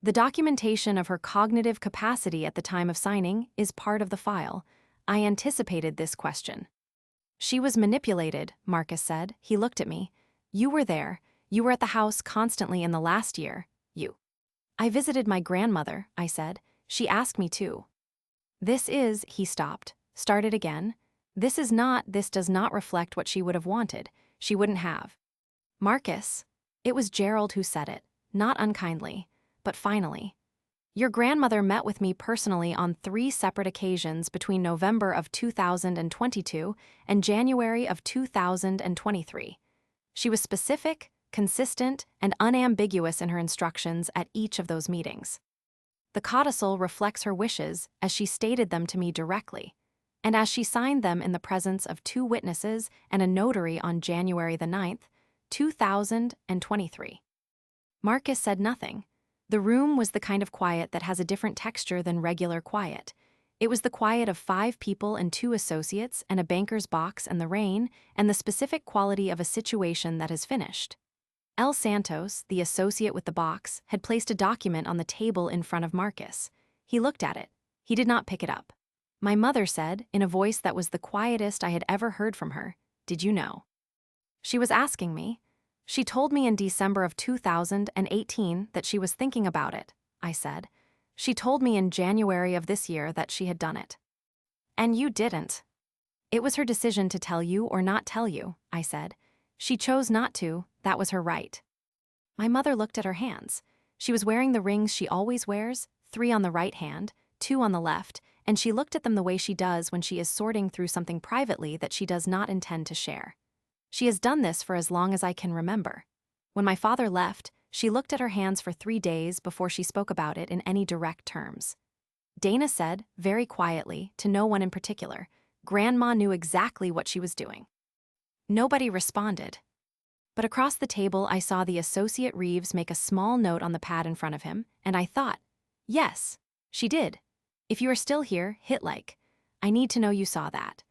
The documentation of her cognitive capacity at the time of signing is part of the file. I anticipated this question. She was manipulated, Marcus said. He looked at me. You were there. You were at the house constantly in the last year. You. I visited my grandmother, I said. She asked me to. He stopped, started again. This does not reflect what she would have wanted. She wouldn't have. Marcus. It was Gerald who said it, not unkindly, but finally. Your grandmother met with me personally on 3 separate occasions between November of 2022 and January of 2023. She was specific, consistent, and unambiguous in her instructions at each of those meetings. The codicil reflects her wishes as she stated them to me directly, and as she signed them in the presence of 2 witnesses and a notary on January the 9th, 2023. Marcus said nothing. The room was the kind of quiet that has a different texture than regular quiet. It was the quiet of 5 people and 2 associates and a banker's box and the rain, and the specific quality of a situation that has finished. El Santos, the associate with the box, had placed a document on the table in front of Marcus. He looked at it. He did not pick it up. My mother said, in a voice that was the quietest I had ever heard from her, "Did you know?" She was asking me. She told me in December of 2018 that she was thinking about it, I said. She told me in January of this year that she had done it. And you didn't. It was her decision to tell you or not tell you, I said. She chose not to, that was her right. My mother looked at her hands. She was wearing the rings she always wears, 3 on the right hand, 2 on the left, and she looked at them the way she does when she is sorting through something privately that she does not intend to share. She has done this for as long as I can remember. When my father left, she looked at her hands for 3 days before she spoke about it in any direct terms. Dana said, very quietly, to no one in particular, Grandma knew exactly what she was doing. Nobody responded. But across the table I saw the associate Reeves make a small note on the pad in front of him, and I thought, yes, she did. If you are still here, hit like. I need to know you saw that.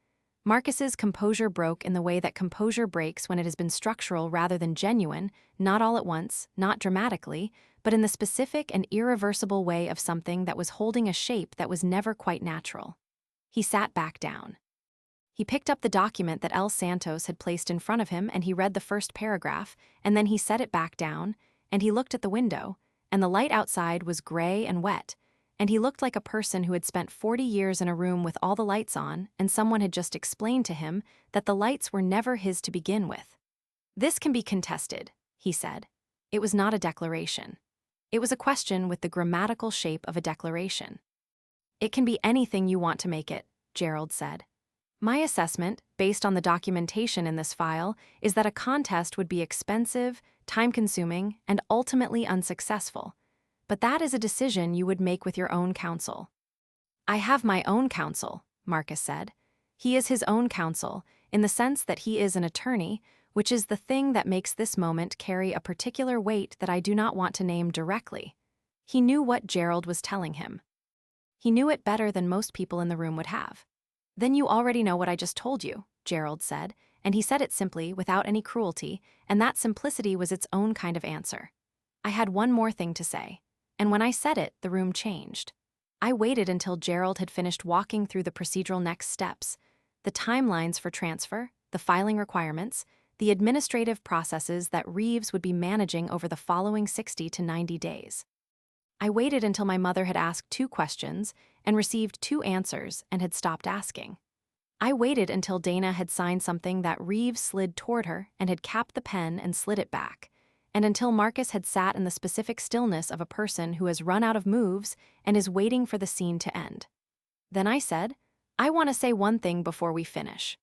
Marcus's composure broke in the way that composure breaks when it has been structural rather than genuine, not all at once, not dramatically, but in the specific and irreversible way of something that was holding a shape that was never quite natural. He sat back down. He picked up the document that El Santos had placed in front of him and he read the first paragraph, and then he set it back down, and he looked at the window, and the light outside was gray and wet, and he looked like a person who had spent 40 years in a room with all the lights on, and someone had just explained to him that the lights were never his to begin with. This can be contested, he said. It was not a declaration. It was a question with the grammatical shape of a declaration. It can be anything you want to make it, Gerald said. My assessment, based on the documentation in this file, is that a contest would be expensive, time-consuming, and ultimately unsuccessful. But that is a decision you would make with your own counsel. I have my own counsel, Marcus said. He is his own counsel, in the sense that he is an attorney, which is the thing that makes this moment carry a particular weight that I do not want to name directly. He knew what Gerald was telling him. He knew it better than most people in the room would have. Then you already know what I just told you, Gerald said, and he said it simply, without any cruelty, and that simplicity was its own kind of answer. I had one more thing to say, and when I said it, the room changed. I waited until Gerald had finished walking through the procedural next steps, the timelines for transfer, the filing requirements, the administrative processes that Reeves would be managing over the following 60 to 90 days. I waited until my mother had asked 2 questions and received 2 answers and had stopped asking. I waited until Dana had signed something that Reeves slid toward her and had capped the pen and slid it back, and until Marcus had sat in the specific stillness of a person who has run out of moves and is waiting for the scene to end. Then I said, "I want to say one thing before we finish."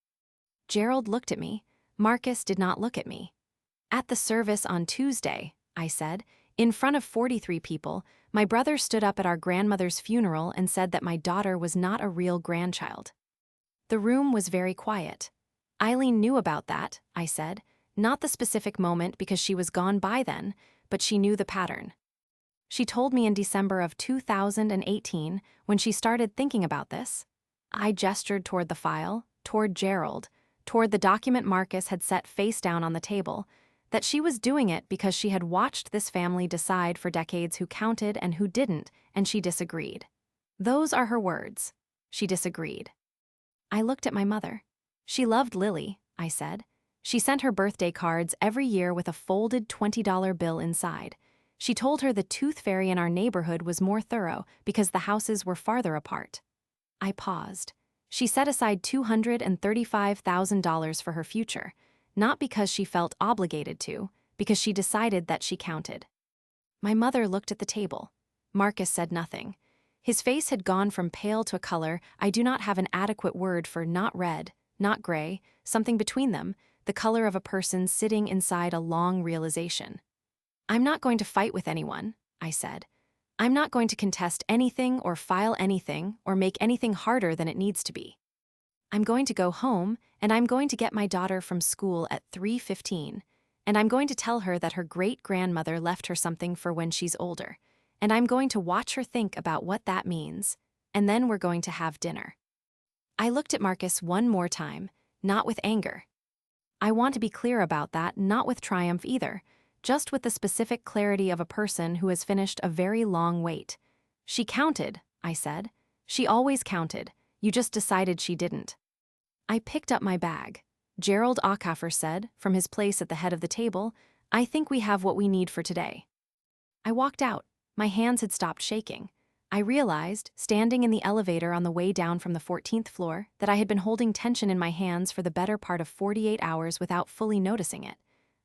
Gerald looked at me. Marcus did not look at me. "At the service on Tuesday," I said, "in front of 43 people, my brother stood up at our grandmother's funeral and said that my daughter was not a real grandchild." The room was very quiet. "Eileen knew about that," I said, "not the specific moment because she was gone by then, but she knew the pattern. She told me in December of 2018 when she started thinking about this." I gestured toward the file, toward Gerald, toward the document Marcus had set face down on the table, that she was doing it because she had watched this family decide for decades who counted and who didn't, and she disagreed. Those are her words. She disagreed. I looked at my mother. "She loved Lily," I said. "She sent her birthday cards every year with a folded $20 bill inside. She told her the tooth fairy in our neighborhood was more thorough because the houses were farther apart." I paused. "She set aside $235,000 for her future, not because she felt obligated to, because she decided that she counted." My mother looked at the table. Marcus said nothing. His face had gone from pale to a color I do not have an adequate word for, not red, not gray, something between them, the color of a person sitting inside a long realization. "I'm not going to fight with anyone," I said. "I'm not going to contest anything or file anything or make anything harder than it needs to be. I'm going to go home, and I'm going to get my daughter from school at 3:15, and I'm going to tell her that her great-grandmother left her something for when she's older, and I'm going to watch her think about what that means, and then we're going to have dinner." I looked at Marcus one more time, not with anger. I want to be clear about that, not with triumph either, just with the specific clarity of a person who has finished a very long wait. "She counted," I said. "She always counted. You just decided she didn't." I picked up my bag. Gerald Ackafer said, from his place at the head of the table, "I think we have what we need for today." I walked out. My hands had stopped shaking. I realized, standing in the elevator on the way down from the 14th floor, that I had been holding tension in my hands for the better part of 48 hours without fully noticing it.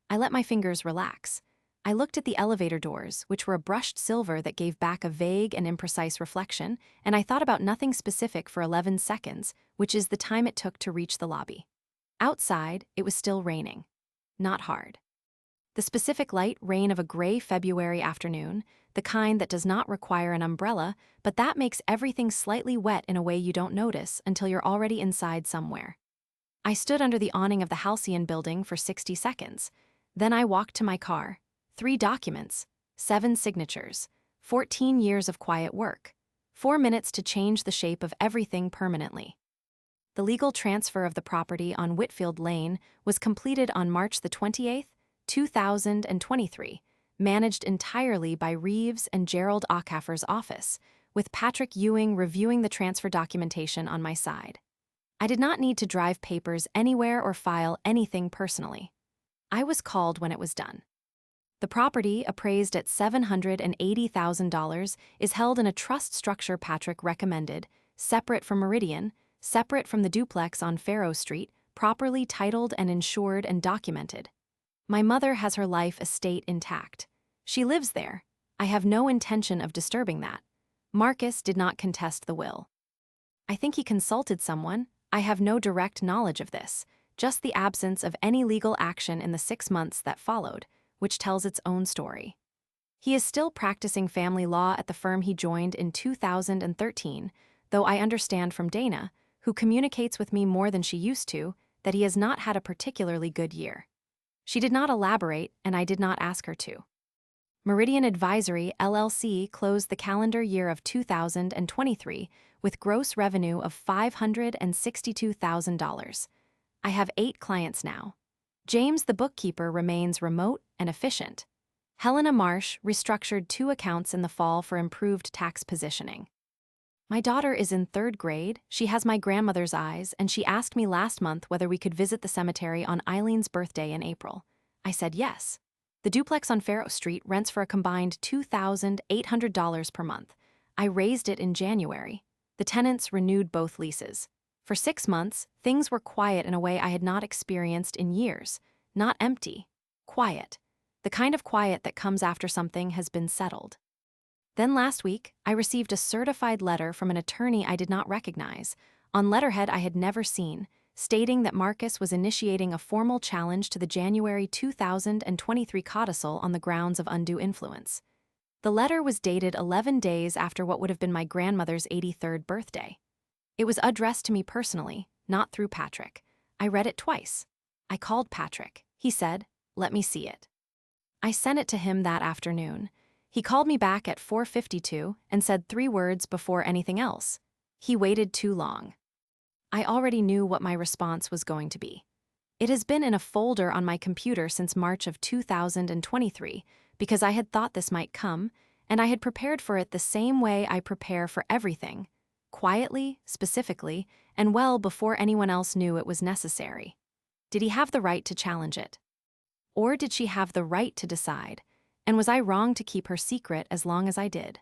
I let my fingers relax. I looked at the elevator doors, which were a brushed silver that gave back a vague and imprecise reflection, and I thought about nothing specific for 11 seconds, which is the time it took to reach the lobby. Outside, it was still raining. Not hard. The specific light rain of a gray February afternoon, the kind that does not require an umbrella, but that makes everything slightly wet in a way you don't notice until you're already inside somewhere. I stood under the awning of the Halcyon building for 60 seconds. Then I walked to my car. 3 documents, 7 signatures, 14 years of quiet work, 4 minutes to change the shape of everything permanently. The legal transfer of the property on Whitfield Lane was completed on March the 28th, 2023, managed entirely by Reeves and Gerald Ackafer's office, with Patrick Ewing reviewing the transfer documentation on my side. I did not need to drive papers anywhere or file anything personally. I was called when it was done. The property, appraised at $780,000, is held in a trust structure Patrick recommended, separate from Meridian, separate from the duplex on Faro Street, properly titled and insured and documented. My mother has her life estate intact. She lives there. I have no intention of disturbing that. Marcus did not contest the will. I think he consulted someone. I have no direct knowledge of this, just the absence of any legal action in the 6 months that followed, which tells its own story. He is still practicing family law at the firm he joined in 2013, though I understand from Dana, who communicates with me more than she used to, that he has not had a particularly good year. She did not elaborate, and I did not ask her to. Meridian Advisory, LLC closed the calendar year of 2023 with gross revenue of $562,000. I have 8 clients now. James the bookkeeper remains remote and efficient. Helena Marsh restructured 2 accounts in the fall for improved tax positioning. My daughter is in 3rd grade, she has my grandmother's eyes, and she asked me last month whether we could visit the cemetery on Eileen's birthday in April. I said yes. The duplex on Faro Street rents for a combined $2,800 per month. I raised it in January. The tenants renewed both leases. For 6 months, things were quiet in a way I had not experienced in years. Not empty. Quiet. The kind of quiet that comes after something has been settled. Then last week, I received a certified letter from an attorney I did not recognize, on letterhead I had never seen, stating that Marcus was initiating a formal challenge to the January 2023 codicil on the grounds of undue influence. The letter was dated 11 days after what would have been my grandmother's 83rd birthday. It was addressed to me personally, not through Patrick. I read it twice. I called Patrick. He said, "Let me see it." I sent it to him that afternoon. He called me back at 4:52 and said 3 words before anything else. He waited too long. I already knew what my response was going to be. It has been in a folder on my computer since March of 2023 because I had thought this might come, and I had prepared for it the same way I prepare for everything, quietly, specifically, and well before anyone else knew it was necessary. Did he have the right to challenge it? Or did she have the right to decide? And was I wrong to keep her secret as long as I did?